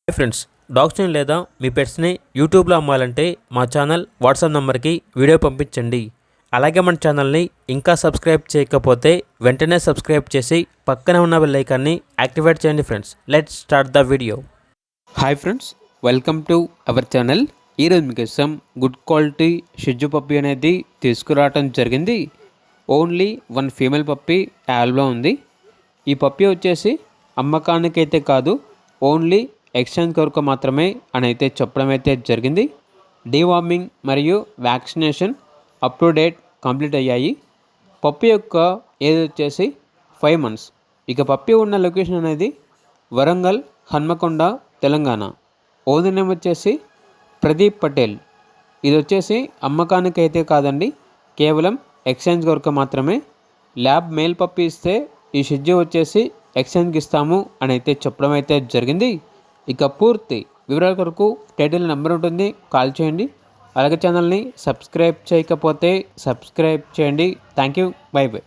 Hi friends, డాగ్స్ని లేదా మీ పెట్స్ని యూట్యూబ్లో అమ్మాలంటే మా ఛానల్ వాట్సాప్ నెంబర్కి వీడియో పంపించండి. అలాగే మన ఛానల్ని ఇంకా సబ్స్క్రైబ్ చేయకపోతే వెంటనే సబ్స్క్రైబ్ చేసి పక్కనే ఉన్న బెల్ ఐకాన్ని యాక్టివేట్ చేయండి. Friends, let's start the video. Hi friends, welcome to our channel. ఈరోజు మీకోసం గుడ్ క్వాలిటీ షిజ్జు పప్పీ అనేది తీసుకురావడం జరిగింది. ఓన్లీ వన్ ఫీమేల్ పప్పీ అవైలబుల్లో ఉంది. ఈ పప్పీ వచ్చేసి అమ్మకానికైతే కాదు, ఓన్లీ ఎక్స్చేంజ్ కొరకు మాత్రమే అని అయితే చెప్పడం అయితే జరిగింది. డీవార్మింగ్ మరియు vaccination up to date complete అయ్యాయి. పప్పీ యొక్క ఏజ్ వచ్చేసి 5 months. ఇక పప్పీ ఉన్న లొకేషన్ అనేది వరంగల్, హన్మకొండ, తెలంగాణ. ఓనర్ నేమ్ వచ్చేసి ప్రదీప్ పటేల్. ఇది వచ్చేసి అమ్మకానికి అయితే కాదండి, కేవలం ఎక్స్చేంజ్ కొరకు మాత్రమే. ల్యాబ్ మేల్ పప్పీ ఇస్తే ఈ షిజ్జు వచ్చేసి ఎక్స్చేంజ్కి ఇస్తాము అని అయితే చెప్పడం అయితే జరిగింది. ఇక పూర్తి వివరాల కొరకు టైటిల్ నెంబర్ ఉంటుంది, కాల్ చేయండి. అలాగే ఛానల్ని సబ్స్క్రైబ్ చేయకపోతే సబ్స్క్రైబ్ చేయండి. Thank you, by by.